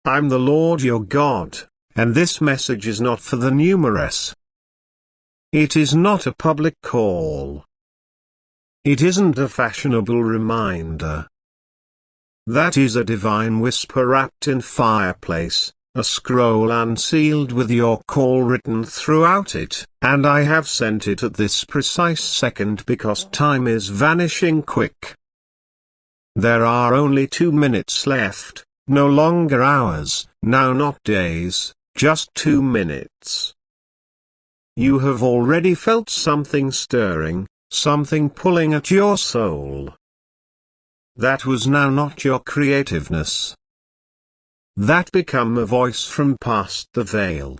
I'm the Lord your God, and this message is not for the numerous. It is not a public call. It isn't a fashionable reminder. That is a divine whisper wrapped in fireplace, a scroll unsealed with your call written throughout it, and I have sent it at this precise second because time is vanishing quick. There are only 2 minutes left, no longer hours, now not days, just 2 minutes. You have already felt something stirring, something pulling at your soul. That was now not your creativeness. That become a voice from past the veil.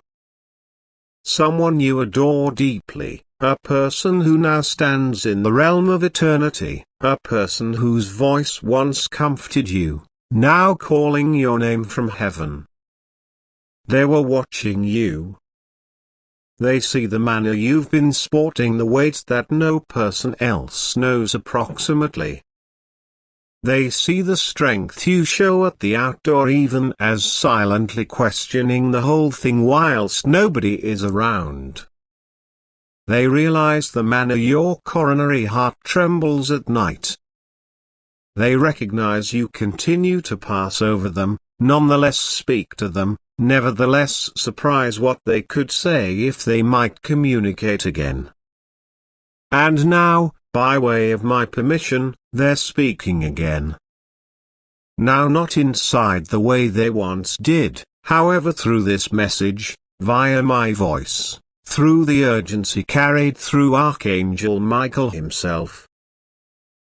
Someone you adore deeply, a person who now stands in the realm of eternity, a person whose voice once comforted you, now calling your name from heaven. They were watching you. They see the manner you've been sporting, the weight that no person else knows approximately. They see the strength you show at the outdoor, even as silently questioning the whole thing whilst nobody is around. They realize the manner your coronary heart trembles at night. They recognize you continue to pass over them, nonetheless speak to them, nevertheless surprise what they could say if they might communicate again. And now, by way of my permission, they're speaking again. Now not inside the way they once did, however, through this message, via my voice, through the urgency carried through Archangel Michael himself.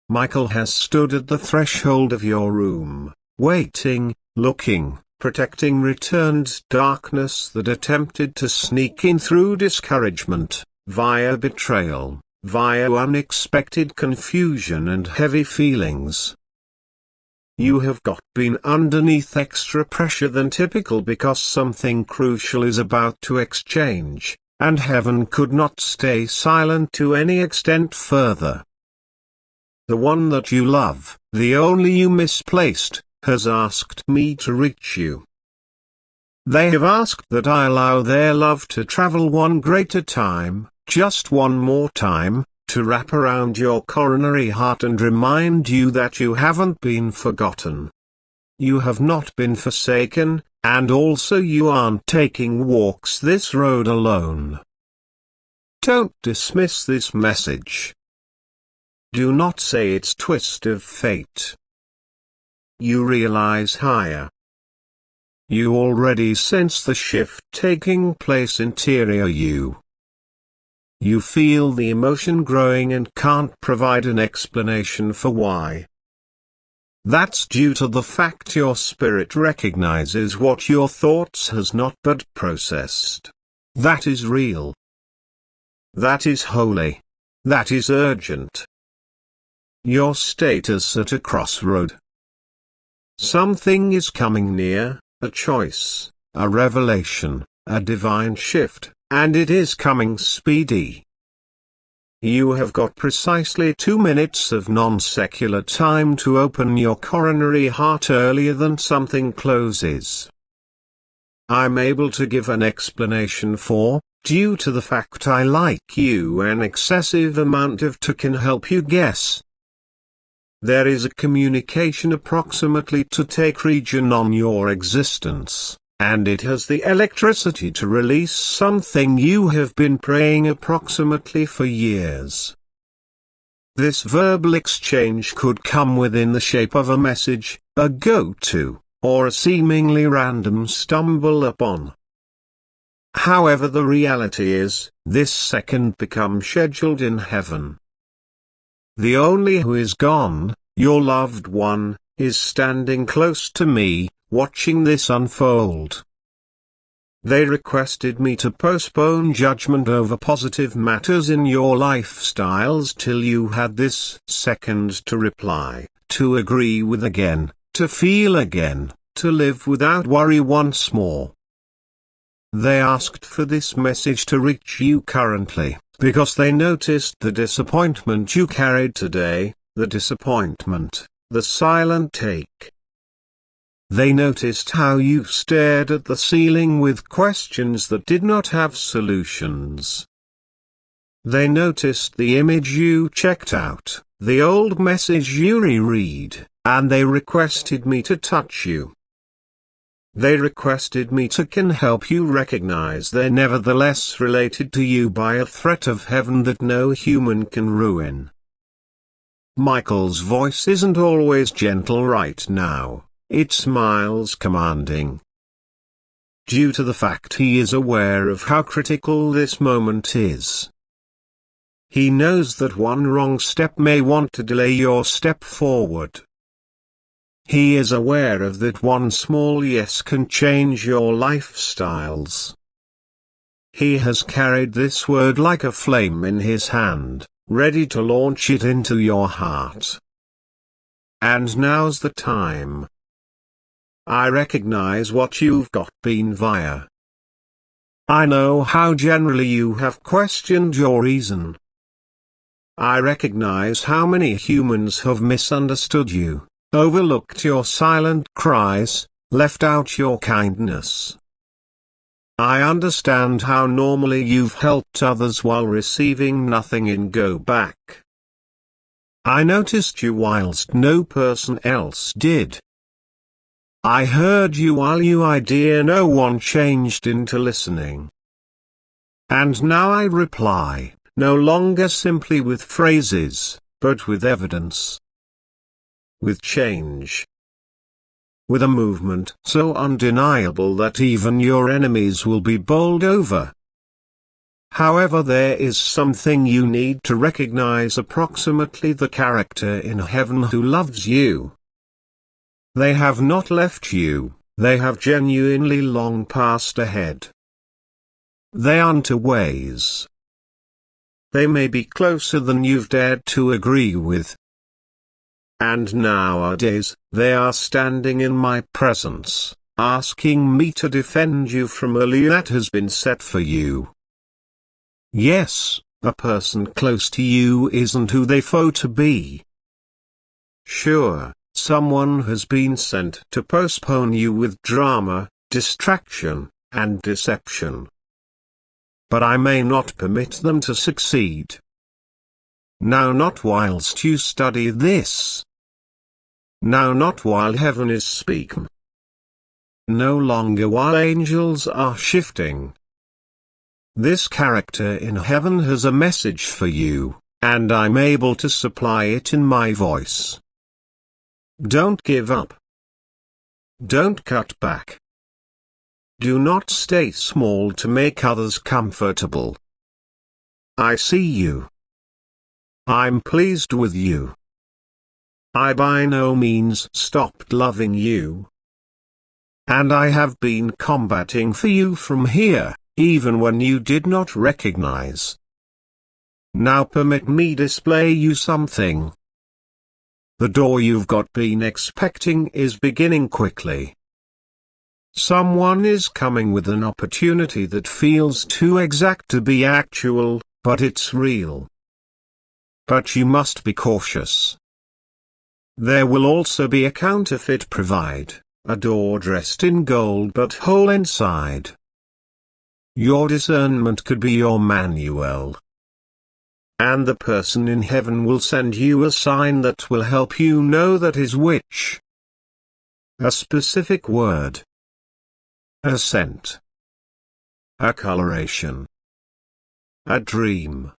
Michael has stood at the threshold of your room, waiting, looking, protecting returned darkness that attempted to sneak in through discouragement, via betrayal, via unexpected confusion and heavy feelings. You have been underneath extra pressure than typical because something crucial is about to exchange, and heaven could not stay silent to any extent further. The one that you love, the only you misplaced, has asked me to reach you. They have asked that I allow their love to travel one greater time, just one more time, to wrap around your coronary heart and remind you that you haven't been forgotten. You have not been forsaken, and also you aren't taking walks this road alone. Don't dismiss this message. Do not say it's twist of fate. You realize higher. You already sense the shift taking place interior you. You feel the emotion growing and can't provide an explanation for why. That's due to the fact your spirit recognizes what your thoughts has not but processed. That is real. That is holy. That is urgent. Your status at a crossroad. Something is coming near, a choice, a revelation, a divine shift, and it is coming speedy. You have got precisely 2 minutes of non-secular time to open your coronary heart earlier than something closes. I'm able to give an explanation for, due to the fact I like you an excessive amount of to can help you guess. There is a communication approximately to take region on your existence, and it has the electricity to release something you have been praying approximately for years. This verbal exchange could come within the shape of a message, a go-to, or a seemingly random stumble upon. However, the reality is, this second becomes scheduled in heaven. The only who is gone, your loved one, is standing close to me, watching this unfold. They requested me to postpone judgment over positive matters in your lifestyles till you had this second to reply, to agree with again, to feel again, to live without worry once more. They asked for this message to reach you currently, because they noticed the disappointment you carried today, the disappointment, the silent ache. They noticed how you stared at the ceiling with questions that did not have solutions. They noticed the image you checked out, the old message you reread, and they requested me to touch you. They requested me to can help you recognize they're nevertheless related to you by a threat of heaven that no human can ruin. Michael's voice isn't always gentle right now, it smiles commanding. Due to the fact he is aware of how critical this moment is. He knows that one wrong step may want to delay your step forward. He is aware of that one small yes can change your lifestyles. He has carried this word like a flame in his hand, ready to launch it into your heart. And now's the time. I recognize what you've got been via. I know how generally you have questioned your reason. I recognize how many humans have misunderstood you, overlooked your silent cries, left out your kindness. I understand how normally you've helped others while receiving nothing in go back. I noticed you whilst no person else did. I heard you while you idea no one changed into listening. And now I reply, no longer simply with phrases, but with evidence. With change. With a movement so undeniable that even your enemies will be bowled over. However, there is something you need to recognize: approximately the character in heaven who loves you. They have not left you, they have genuinely long passed ahead. They aren't ways. They may be closer than you've dared to agree with. And nowadays, they are standing in my presence, asking me to defend you from a lure that has been set for you. Yes, a person close to you isn't who they foe to be. Sure, someone has been sent to postpone you with drama, distraction, and deception. But I may not permit them to succeed. Now, not whilst you study this. Now, not while heaven is speaking. No longer while angels are shifting. This character in heaven has a message for you, and I'm able to supply it in my voice. Don't give up. Don't cut back. Do not stay small to make others comfortable. I see you. I'm pleased with you. I by no means stopped loving you. And I have been combating for you from here, even when you did not recognize. Now permit me display you something. The door you've got been expecting is beginning quickly. Someone is coming with an opportunity that feels too exact to be actual, but it's real. But you must be cautious. There will also be a counterfeit provide, a door dressed in gold but whole inside. Your discernment could be your manual. And the person in heaven will send you a sign that will help you know that is which. A specific word. A scent. A coloration. A dream.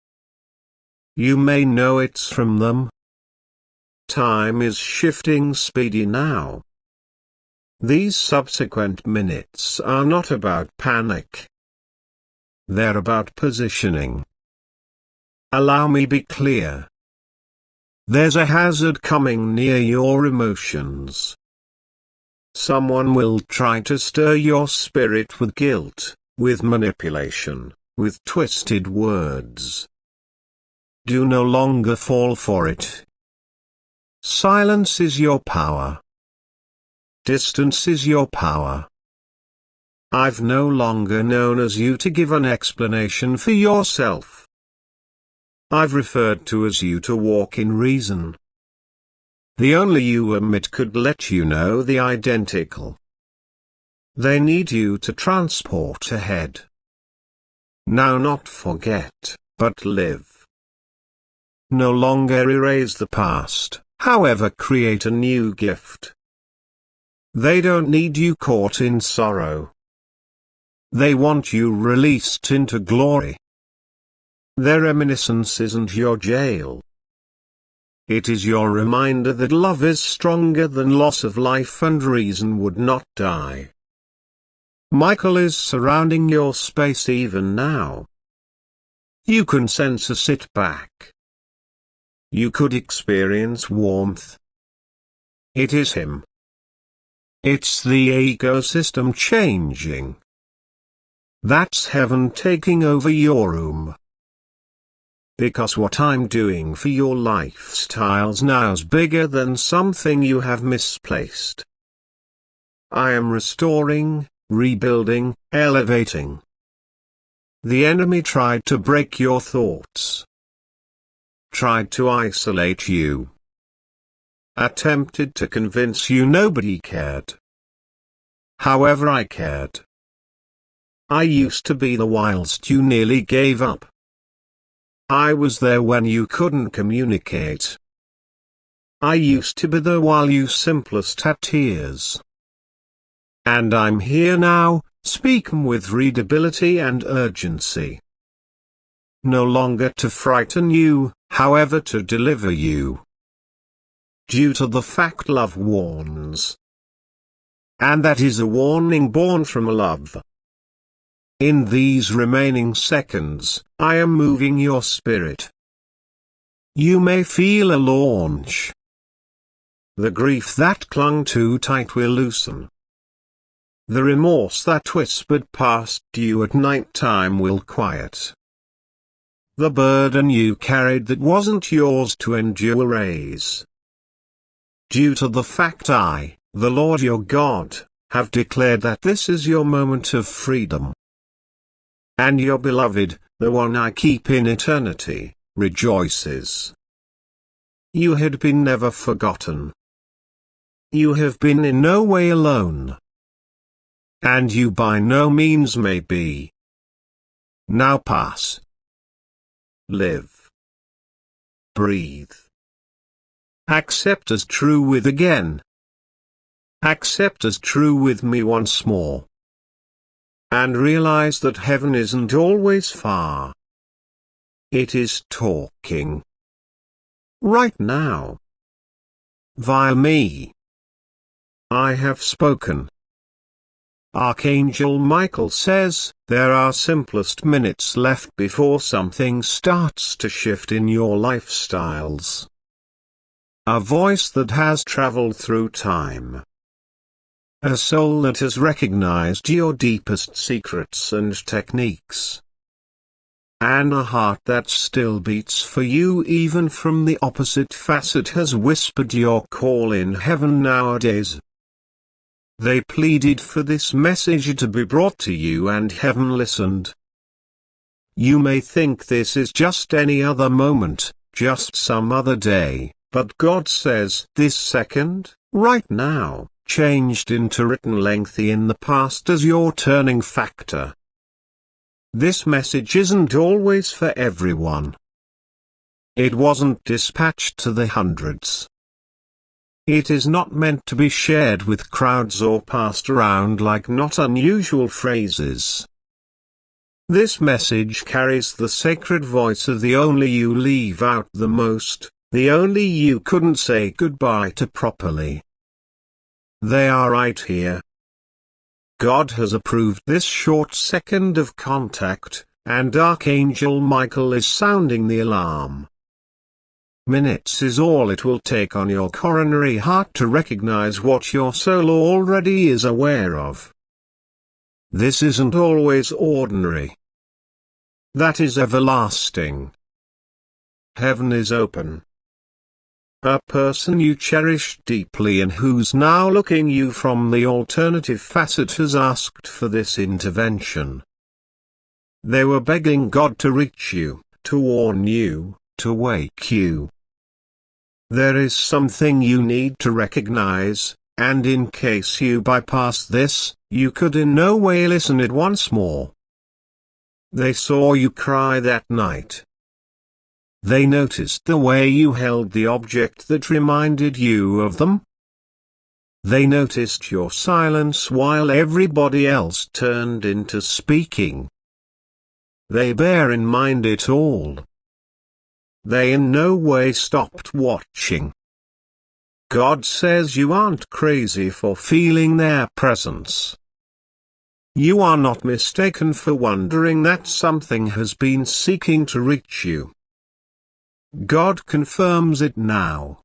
You may know it's from them. Time is shifting speedy now. These subsequent minutes are not about panic. They're about positioning. Allow me be clear. There's a hazard coming near your emotions. Someone will try to stir your spirit with guilt, with manipulation, with twisted words. Do no longer fall for it. Silence is your power. Distance is your power. I've no longer known as you to give an explanation for yourself. I've referred to as you to walk in reason. the only you emit could let you know the identical. They need you to transport ahead. Now not forget, but live. No longer erase the past, however create a new gift. They don't need you caught in sorrow. They want you released into glory. Their reminiscence isn't your jail. It is your reminder that love is stronger than loss of life and reason would not die. Michael is surrounding your space even now. You can sense a sit back. You could experience warmth. It is him. It's the ecosystem changing. That's heaven taking over your room. Because what I'm doing for your lifestyles now's bigger than something you have misplaced. I am restoring, rebuilding, elevating. The enemy tried to break your thoughts. Tried to isolate you. Attempted to convince you nobody cared. However, I cared. I used to be the whilst you nearly gave up. I was there when you couldn't communicate. I used to be there while you simplest had tears. And I'm here now, speaking with readability and urgency. No longer to frighten you, however to deliver you. Due to the fact love warns. And that is a warning born from love. In these remaining seconds, I am moving your spirit. You may feel a launch. The grief that clung too tight will loosen. The remorse that whispered past you at night time will quiet. The burden you carried that wasn't yours to endure will raise. Due to the fact I, the Lord your God, have declared that this is your moment of freedom. And your beloved, the one I keep in eternity, rejoices. You had been never forgotten. You have been in no way alone. And you by no means may be. Now pass. Live. Breathe. Accept as true with again. Accept as true with me once more. And realize that heaven isn't always far. It is talking. Right now. Via me. I have spoken. Archangel Michael says, there are simplest minutes left before something starts to shift in your lifestyles. A voice that has traveled through time. A soul that has recognized your deepest secrets and techniques. And a heart that still beats for you even from the opposite facet has whispered your call in heaven nowadays. They pleaded for this message to be brought to you and heaven listened. You may think this is just any other moment, just some other day, but God says this second, right now, changed into written lengthy in the past as your turning factor. This message isn't always for everyone. It wasn't dispatched to the hundreds. It is not meant to be shared with crowds or passed around like not unusual phrases. This message carries the sacred voice of the only you leave out the most, the only you couldn't say goodbye to properly. They are right here. God has approved this short second of contact, and Archangel Michael is sounding the alarm. Minutes is all it will take on your coronary heart to recognize what your soul already is aware of. This isn't always ordinary. That is everlasting. Heaven is open. A person you cherished deeply and who's now looking you from the alternative facet has asked for this intervention. They were begging God to reach you, to warn you, to wake you. There is something you need to recognize, and in case you bypass this, you could in no way listen it once more. They saw you cry that night. They noticed the way you held the object that reminded you of them. They noticed your silence while everybody else turned into speaking. They bear in mind it all. They in no way stopped watching. God says you aren't crazy for feeling their presence. You are not mistaken for wondering that something has been seeking to reach you. God confirms it now.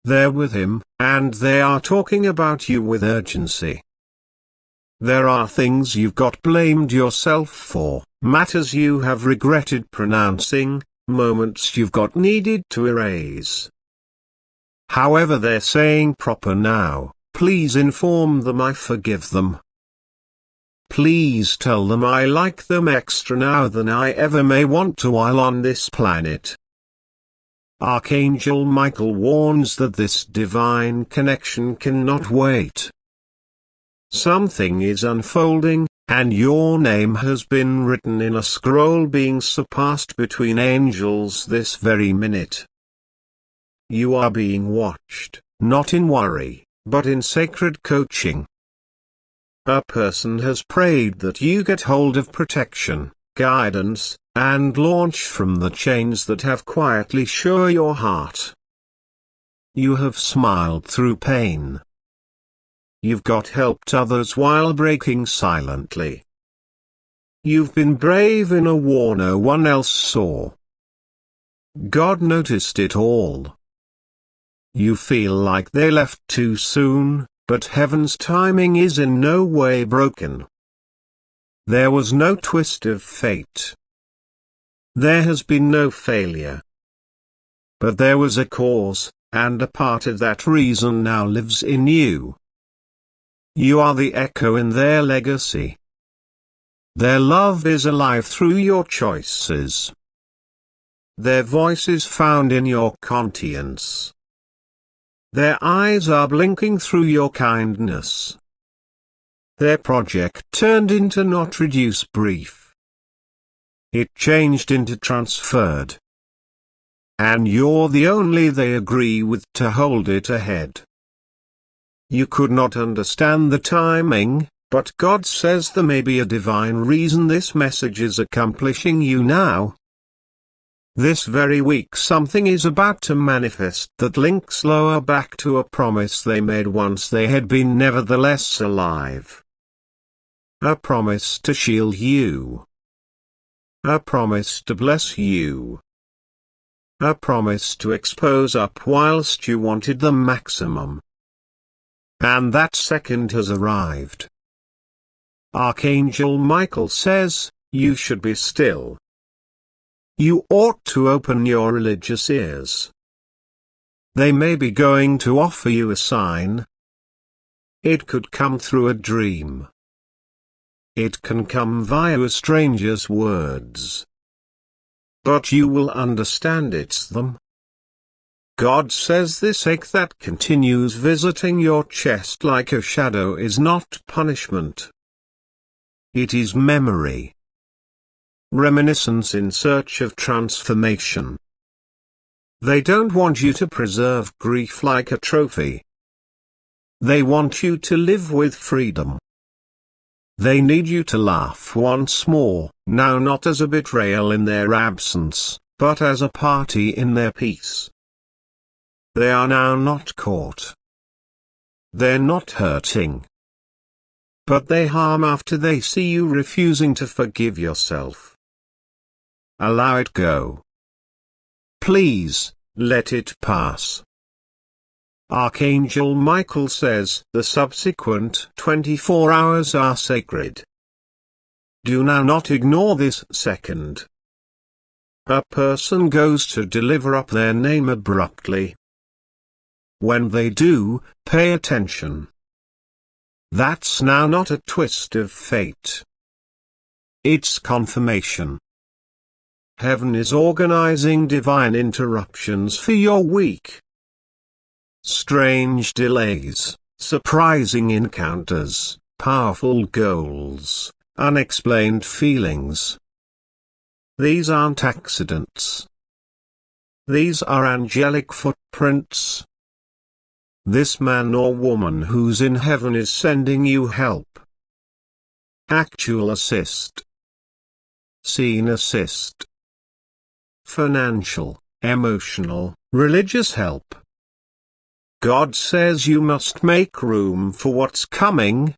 They're with Him, and they are talking about you with urgency. There are things you've got blamed yourself for, matters you have regretted pronouncing, moments you've got needed to erase. However, they're saying proper now, please inform them I forgive them. Please tell them I like them extra now than I ever may want to while on this planet. Archangel Michael warns that this divine connection cannot wait. Something is unfolding, and your name has been written in a scroll being surpassed between angels this very minute. You are being watched, not in worry, but in sacred coaching. A person has prayed that you get hold of protection, guidance, and launch from the chains that have quietly shown your heart. You have smiled through pain. You've got helped others while breaking silently. You've been brave in a war no one else saw. God noticed it all. You feel like they left too soon, but heaven's timing is in no way broken. There was no twist of fate. There has been no failure. But there was a cause, and a part of that reason now lives in you. You are the echo in their legacy. Their love is alive through your choices. Their voice is found in your conscience. Their eyes are blinking through your kindness. Their project turned into not reduce brief. It changed into transferred. And you're the only they agree with to hold it ahead. You could not understand the timing, but God says there may be a divine reason this message is accomplishing you now. This very week something is about to manifest that links lower back to a promise they made once they had been nevertheless alive. A promise to shield you. A promise to bless you. A promise to expose up whilst you wanted the maximum. And that second has arrived. Archangel Michael says, you should be still. You ought to open your religious ears. They may be going to offer you a sign. It could come through a dream. It can come via a stranger's words. But you will understand it's them. God says this ache that continues visiting your chest like a shadow is not punishment. It is memory. Reminiscence in search of transformation. They don't want you to preserve grief like a trophy. They want you to live with freedom. They need you to laugh once more, now not as a betrayal in their absence, but as a party in their peace. They are now not caught. They're not hurting. But they harm after they see you refusing to forgive yourself. Allow it go. Please, let it pass. Archangel Michael says the subsequent 24 hours are sacred. Do now not ignore this second. A person goes to deliver up their name abruptly. When they do, pay attention. That's now not a twist of fate. It's confirmation. Heaven is organizing divine interruptions for your week. Strange delays, surprising encounters, powerful goals, unexplained feelings. These aren't accidents. These are angelic footprints. This man or woman who's in heaven is sending you help. Actual assist. Seen assist. Financial, emotional, religious help. God says you must make room for what's coming.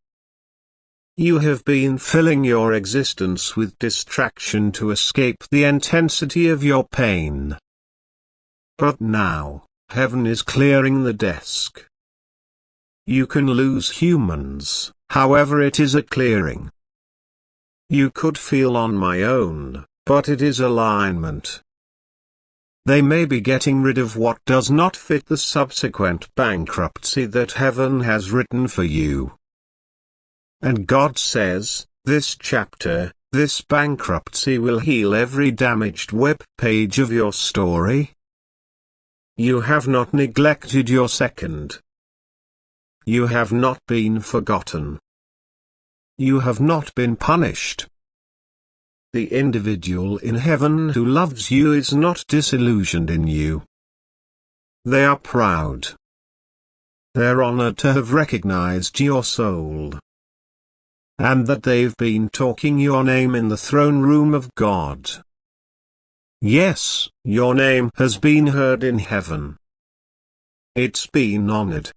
You have been filling your existence with distraction to escape the intensity of your pain. But now, heaven is clearing the desk. You can lose humans, however it is a clearing. You could feel on my own, but it is alignment. They may be getting rid of what does not fit the subsequent bankruptcy that heaven has written for you. And God says, this chapter, this bankruptcy will heal every damaged web page of your story. You have not neglected your second. You have not been forgotten. You have not been punished. The individual in heaven who loves you is not disillusioned in you. They are proud. They're honored to have recognized your soul. And that they've been talking your name in the throne room of God. Yes, your name has been heard in heaven. It's been honored.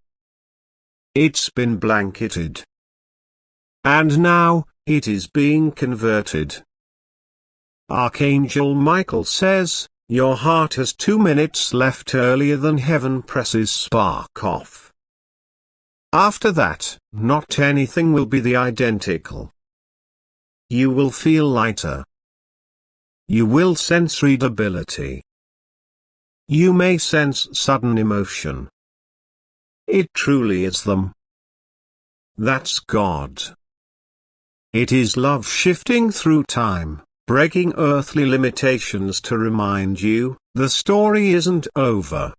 It's been blanketed. And now, it is being converted. Archangel Michael says, your heart has 2 minutes left earlier than heaven presses spark off. After that, not anything will be the identical. You will feel lighter. You will sense readability. You may sense sudden emotion. It truly is them. That's God. It is love shifting through time, breaking earthly limitations to remind you, the story isn't over.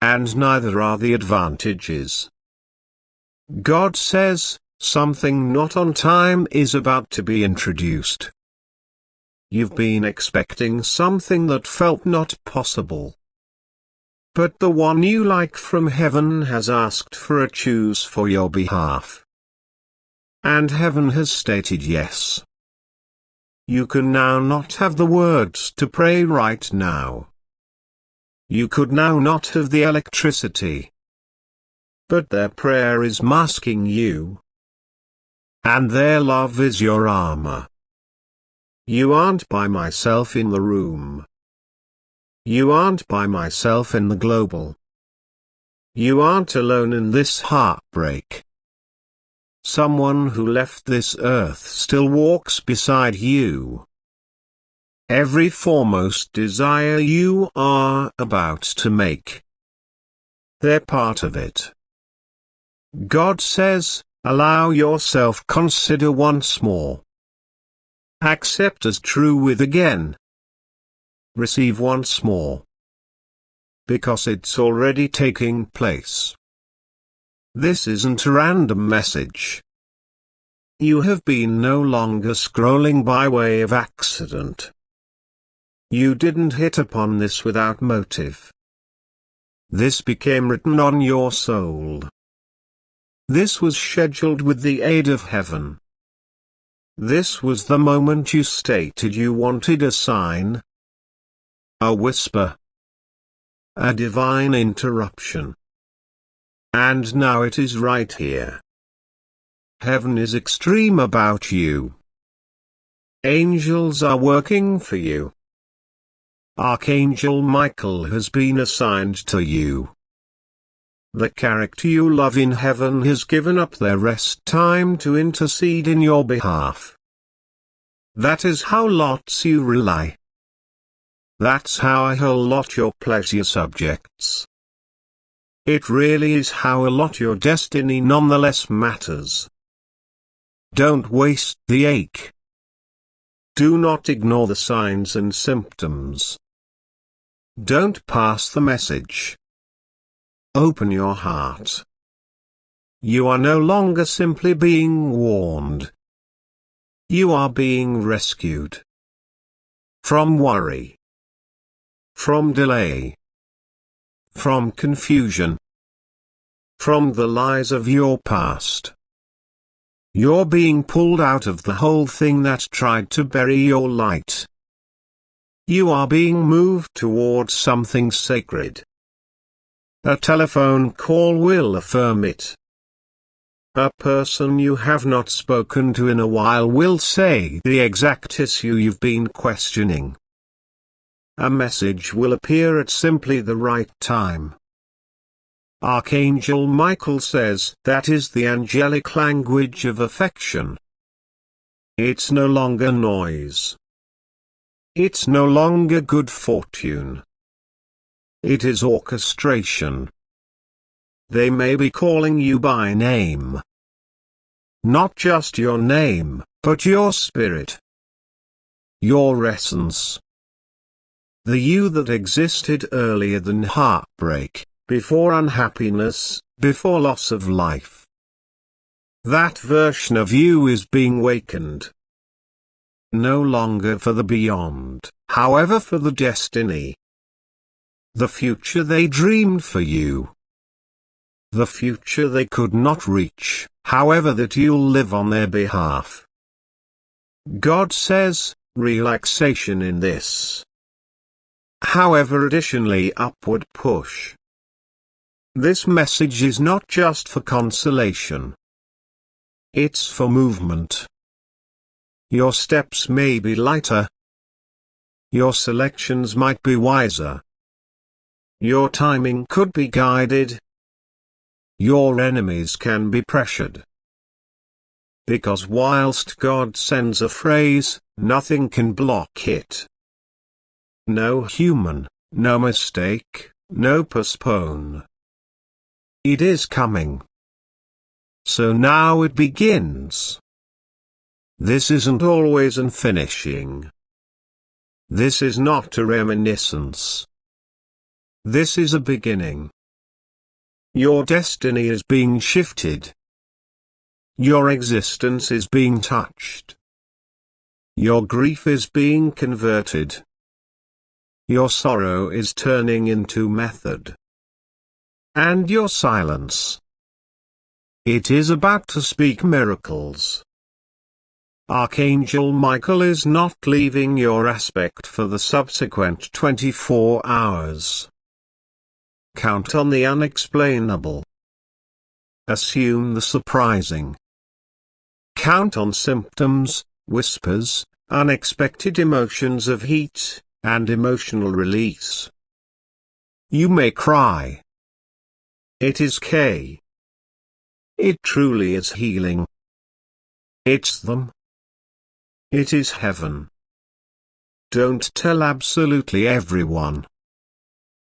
And neither are the advantages. God says, something not on time is about to be introduced. You've been expecting something that felt not possible. But the one you like from heaven has asked for a choose for your behalf. And heaven has stated yes. You can now not have the words to pray right now. You could now not have the electricity. But their prayer is masking you. And their love is your armor. You aren't by myself in the room. You aren't by myself in the global. You aren't alone in this heartbreak. Someone who left this earth still walks beside you. Every foremost desire you are about to make. They're part of it. God says, allow yourself consider once more. Accept as true with again. Receive once more. Because it's already taking place. This isn't a random message. You have been no longer scrolling by way of accident. You didn't hit upon this without motive. This became written on your soul. This was scheduled with the aid of heaven. This was the moment you stated you wanted a sign. A whisper. A divine interruption. And now it is right here. Heaven is extreme about you. Angels are working for you. Archangel Michael has been assigned to you. The character you love in heaven has given up their rest time to intercede in your behalf. That is how lots you rely. That's how I whole lot your pleasure subjects. It really is how a lot your destiny nonetheless matters. Don't waste the ache. Do not ignore the signs and symptoms. Don't pass the message. Open your heart. You are no longer simply being warned. You are being rescued from worry, from delay, from confusion, from the lies of your past. You're being pulled out of the whole thing that tried to bury your light. You are being moved towards something sacred. A telephone call will affirm it. A person you have not spoken to in a while will say the exact issue you've been questioning. A message will appear at simply the right time. Archangel Michael says that is the angelic language of affection. It's no longer noise. It's no longer good fortune. It is orchestration. They may be calling you by name. Not just your name, but your spirit. Your essence. The you that existed earlier than heartbreak, before unhappiness, before loss of life. That version of you is being wakened. No longer for the beyond, however for the destiny. The future they dreamed for you. The future they could not reach, however that you'll live on their behalf. God says, relaxation in this. However additionally upward push. This message is not just for consolation. It's for movement. Your steps may be lighter. Your selections might be wiser. Your timing could be guided. Your enemies can be pressured. Because whilst God sends a phrase, nothing can block it. No human, no mistake, no postpone. It is coming. So now it begins. This isn't always an finishing. This is not a reminiscence. This is a beginning. Your destiny is being shifted. Your existence is being touched. Your grief is being converted. Your sorrow is turning into method. And your silence. It is about to speak miracles. Archangel Michael is not leaving your aspect for the subsequent 24 hours. Count on the unexplainable. Assume the surprising. Count on symptoms, whispers, unexpected emotions of heat, and emotional release. You may cry. It is K. It truly is healing. It's them. It is heaven. Don't tell absolutely everyone.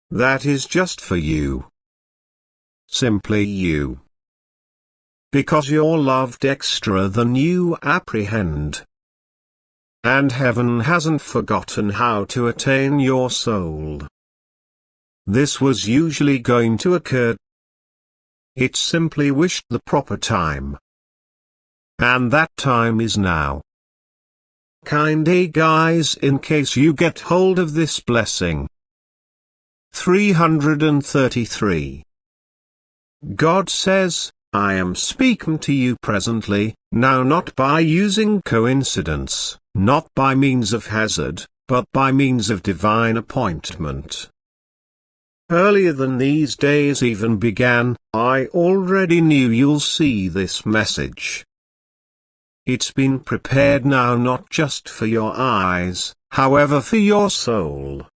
That is just for you. Simply you. Because you're loved extra than you apprehend. And heaven hasn't forgotten how to attain your soul. This was usually going to occur. It simply wished the proper time. And that time is now. Kinda guys, in case you get hold of this blessing. 333. God says, I am speaking to you presently, now not by using coincidence, not by means of hazard, but by means of divine appointment. Earlier than these days even began, I already knew you'll see this message. It's been prepared now not just for your eyes, however for your soul.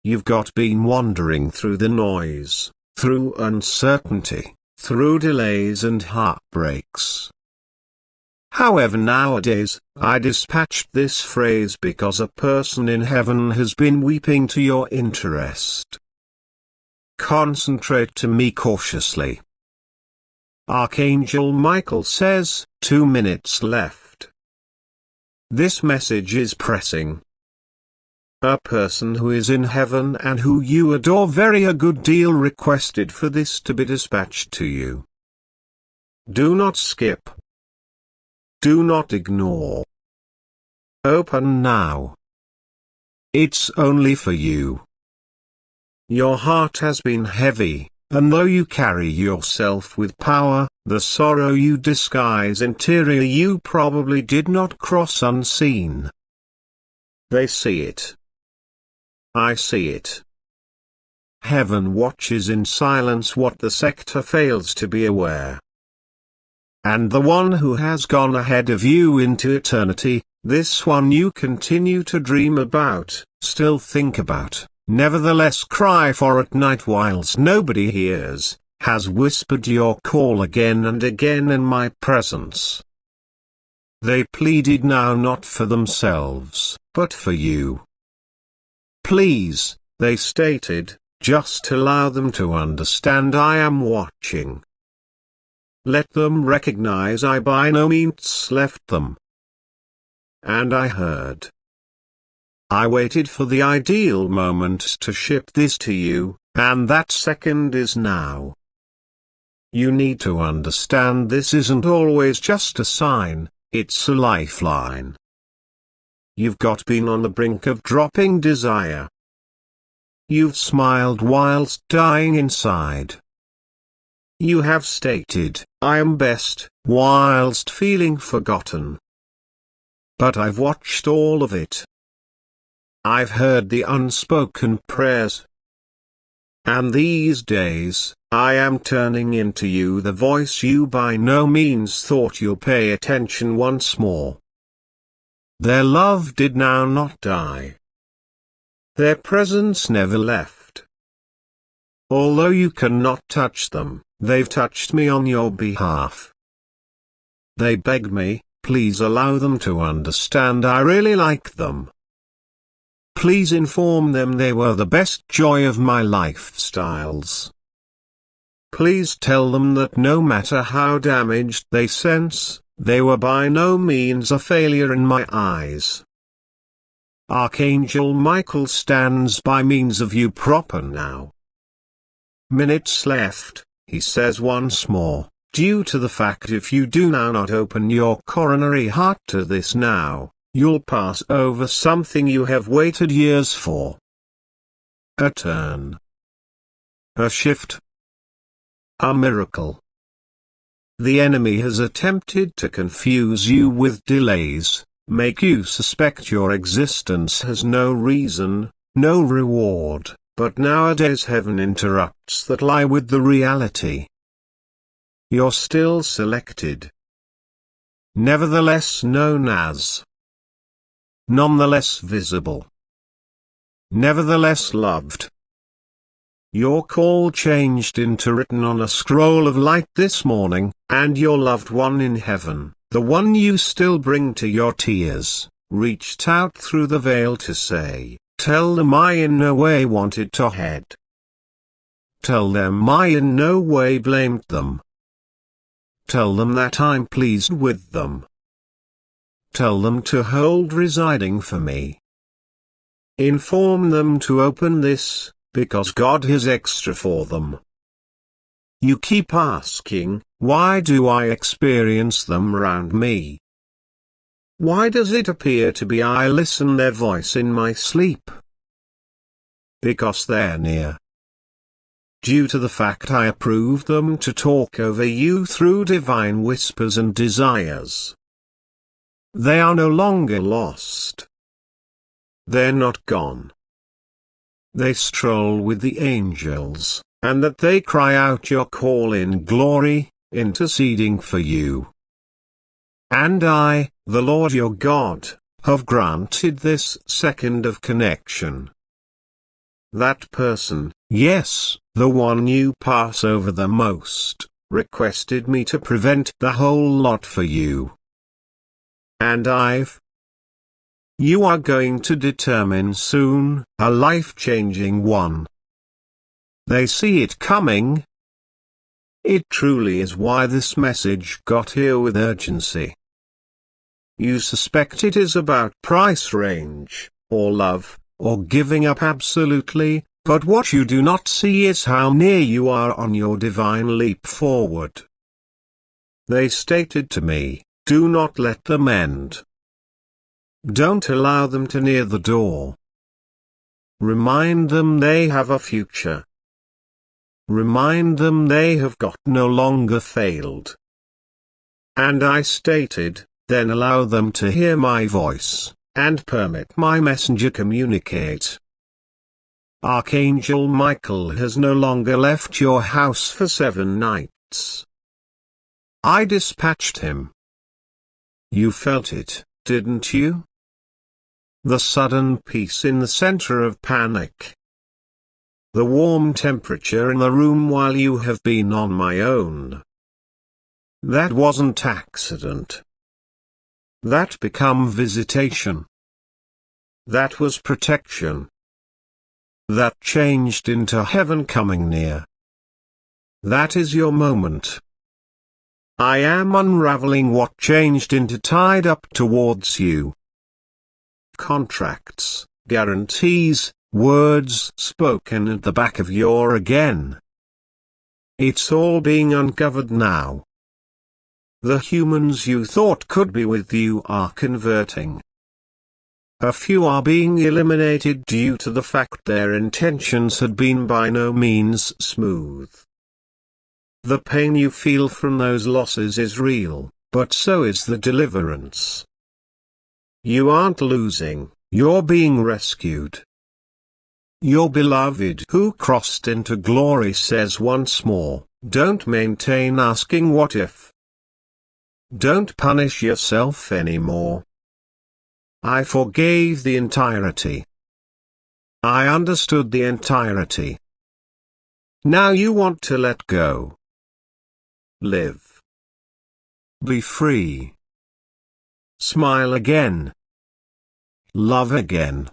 You've been wandering through the noise, through uncertainty, through delays and heartbreaks. However nowadays, I dispatched this phrase because a person in heaven has been weeping to your interest. Concentrate to me cautiously. Archangel Michael says, 2 minutes left. this message is pressing. A person who is in heaven and who you adore very a good deal requested for this to be dispatched to you. Do not skip. Do not ignore. Open now. It's only for you. Your heart has been heavy, and though you carry yourself with power, the sorrow you disguise interior you probably did not cross unseen. They see it. I see it. Heaven watches in silence what the sector fails to be aware. And the one who has gone ahead of you into eternity, this one you continue to dream about, still think about, nevertheless cry for at night whilst nobody hears, has whispered your call again and again in my presence. They pleaded now not for themselves, but for you. Please, they stated, just allow them to understand I am watching. Let them recognize I by no means left them. And I heard. I waited for the ideal moment to ship this to you, and that second is now. You need to understand this isn't always just a sign, it's a lifeline. You've been on the brink of dropping desire. You've smiled whilst dying inside. You have stated, I am best, whilst feeling forgotten. But I've watched all of it. I've heard the unspoken prayers. And these days, I am turning into you the voice you by no means thought you'll pay attention once more. Their love did now not die. Their presence never left. Although you cannot touch them, they've touched me on your behalf. They begged me, please allow them to understand I really like them. Please inform them they were the best joy of my lifestyles. Please tell them that no matter how damaged they sense, they were by no means a failure in my eyes. Archangel Michael stands by means of you proper now. Minutes left, he says once more, due to the fact if you do now not open your coronary heart to this now, you'll pass over something you have waited years for. A turn. A shift. A miracle. The enemy has attempted to confuse you with delays, make you suspect your existence has no reason, no reward, but nowadays heaven interrupts that lie with the reality. You're still selected. Nevertheless known as. Nonetheless visible. Nevertheless loved. Your call changed into written on a scroll of light this morning, and your loved one in heaven, the one you still bring to your tears, reached out through the veil to say, tell them I in no way wanted to head. Tell them I in no way blamed them. Tell them that I'm pleased with them. Tell them to hold residing for me. Inform them to open this, because God has extra for them. You keep asking, why do I experience them round me? Why does it appear to be I listen their voice in my sleep? Because they're near. Due to the fact I approve them to talk over you through divine whispers and desires. They are no longer lost. They're not gone. They stroll with the angels, and that they cry out your call in glory, interceding for you. And I, the Lord your God, have granted this second of connection. That person, yes, the one you pass over the most, requested me to prevent the whole lot for you. And you are going to determine soon, a life-changing one. They see it coming. It truly is why this message got here with urgency. You suspect it is about price range, or love, or giving up absolutely, but what you do not see is how near you are on your divine leap forward. They stated to me, do not let them end. Don't allow them to near the door. Remind them they have a future. Remind them they have got no longer failed. And I stated, then allow them to hear my voice, and permit my messenger communicate. Archangel Michael has no longer left your house for 7 nights. I dispatched him. You felt it, didn't you? The sudden peace in the center of panic. The warm temperature in the room while you have been on my own. That wasn't accident. That become visitation. That was protection. That changed into heaven coming near. That is your moment. I am unraveling what changed into tied up towards you. Contracts, guarantees, words spoken at the back of your again. It's all being uncovered now. The humans you thought could be with you are converting. A few are being eliminated due to the fact their intentions had been by no means smooth. The pain you feel from those losses is real, but so is the deliverance. You aren't losing, you're being rescued. Your beloved who crossed into glory says once more, don't maintain asking what if. Don't punish yourself anymore. I forgave the entirety. I understood the entirety. Now you want to let go. Live. Be free. Smile again. Love again.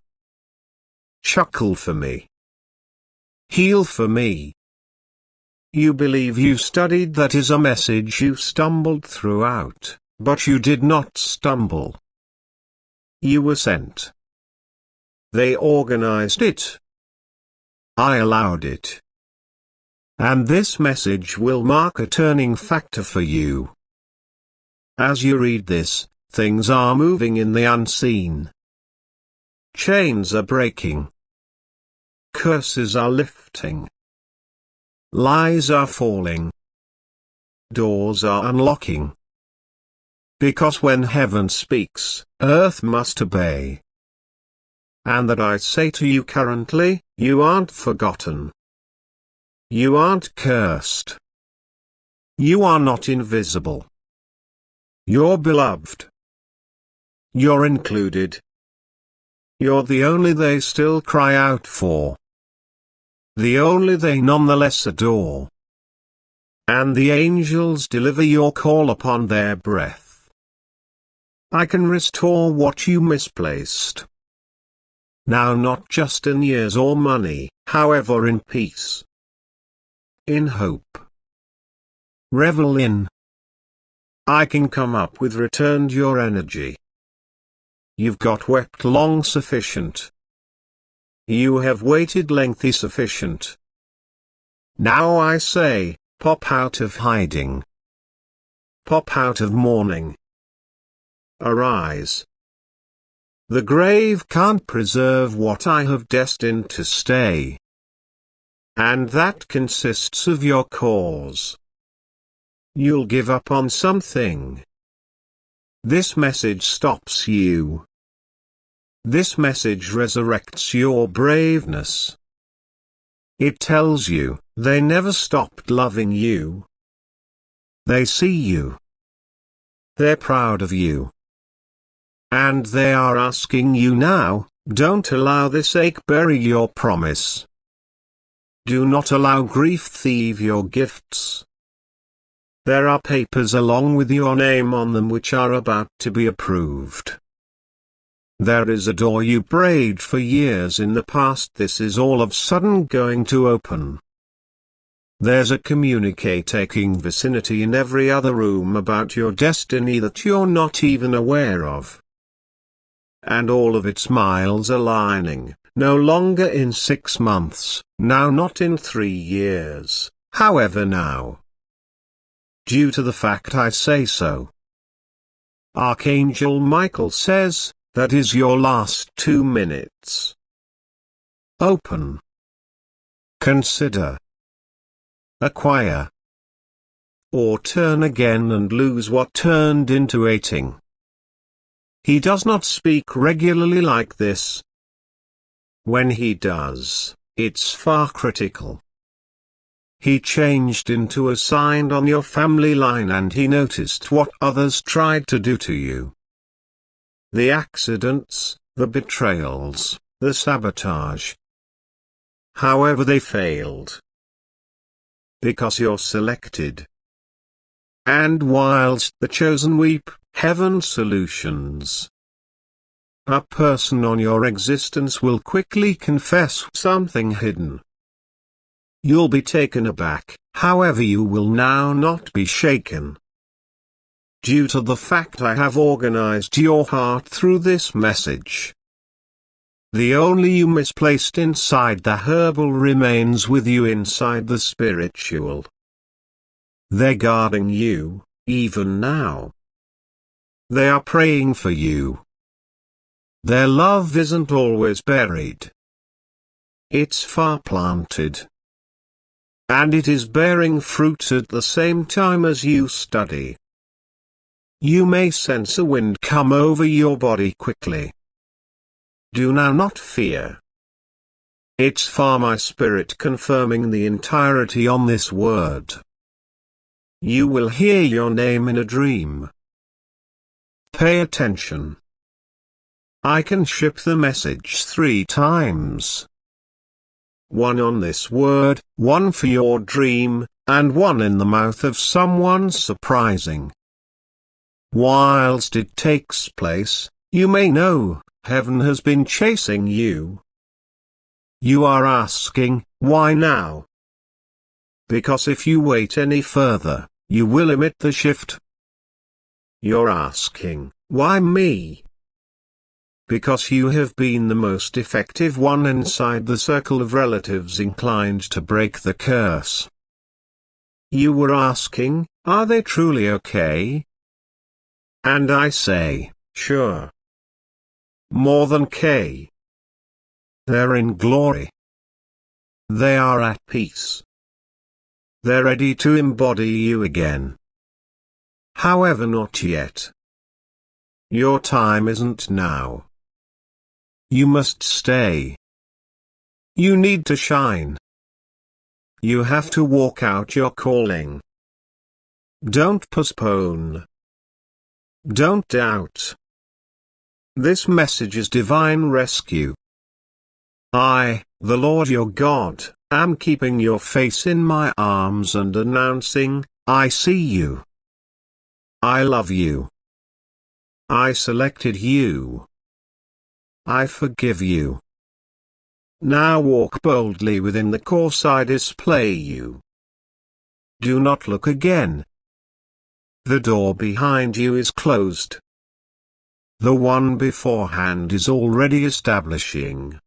Chuckle for me. Heal for me. You believe you studied, that is a message you stumbled throughout, but you did not stumble. You were sent. They organized it. I allowed it. And this message will mark a turning factor for you. As you read this, things are moving in the unseen. Chains are breaking. Curses are lifting. Lies are falling. Doors are unlocking. Because when heaven speaks, earth must obey. And that I say to you currently, you aren't forgotten. You aren't cursed. You are not invisible. You're beloved. You're included. You're the only they still cry out for. The only they nonetheless adore. And the angels deliver your call upon their breath. I can restore what you misplaced. Now not just in years or money, however in peace. In hope. Revel in. I can come up with returned your energy. You've got wept long sufficient. You have waited lengthy sufficient. Now I say, pop out of hiding. Pop out of mourning. Arise. The grave can't preserve what I have destined to stay. And that consists of your cause. You'll give up on something. This message stops you. This message resurrects your braveness. It tells you, they never stopped loving you. They see you. They're proud of you. And they are asking you now, don't allow this ache bury your promise. Do not allow grief thieve your gifts. There are papers along with your name on them which are about to be approved. There is a door you prayed for years in the past, this is all of sudden going to open. There's a communicating vicinity in every other room about your destiny that you're not even aware of. And all of its miles aligning, no longer in 6 months, now not in 3 years, however now. Due to the fact I say so. Archangel Michael says, that is your last 2 minutes. Open. Consider. Acquire. Or turn again and lose what turned into waiting. He does not speak regularly like this. When he does, it's far critical. He changed into a sign on your family line and he noticed what others tried to do to you. The accidents, the betrayals, the sabotage. However they failed. Because you're selected. And whilst the chosen weep, heaven solutions. A person on your existence will quickly confess something hidden. You'll be taken aback, however you will now not be shaken. Due to the fact I have organized your heart through this message. The only you misplaced inside the herbal remains with you inside the spiritual. They're guarding you, even now. They are praying for you. Their love isn't always buried. It's far planted. And it is bearing fruit at the same time as you study. You may sense a wind come over your body quickly. Do now not fear. It's far my spirit confirming the entirety on this word. You will hear your name in a dream. Pay attention. I can ship the message 3 times. 1 on this word, 1 for your dream, and 1 in the mouth of someone surprising. Whilst it takes place, you may know, heaven has been chasing you. You are asking, why now? Because if you wait any further, you will omit the shift. You're asking, why me? Because you have been the most effective one inside the circle of relatives inclined to break the curse. You were asking, are they truly okay? And I say, sure. More than K. They're in glory. They are at peace. They're ready to embody you again. However, not yet. Your time isn't now. You must stay. You need to shine. You have to walk out your calling. Don't postpone. Don't doubt. This message is divine rescue. I, the Lord your God, am keeping your face in my arms and announcing, I see you. I love you. I selected you. I forgive you. Now walk boldly within the course I display you. Do not look again. The door behind you is closed. The one beforehand is already establishing.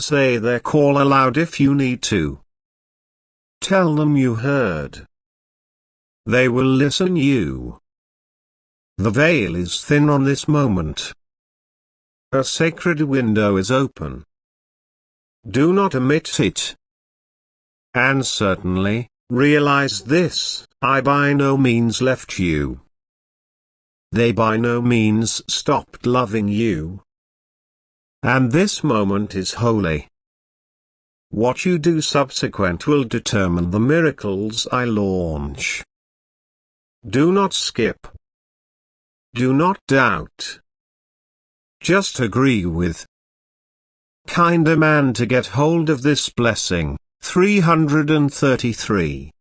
Say their call aloud if you need to. Tell them you heard. They will listen you. The veil is thin on this moment. A sacred window is open. Do not omit it. And certainly, realize this, I by no means left you. They by no means stopped loving you. And this moment is holy. What you do subsequent will determine the miracles I launch. Do not skip. Do not doubt. Just agree with. Kinder man to get hold of this blessing. 333.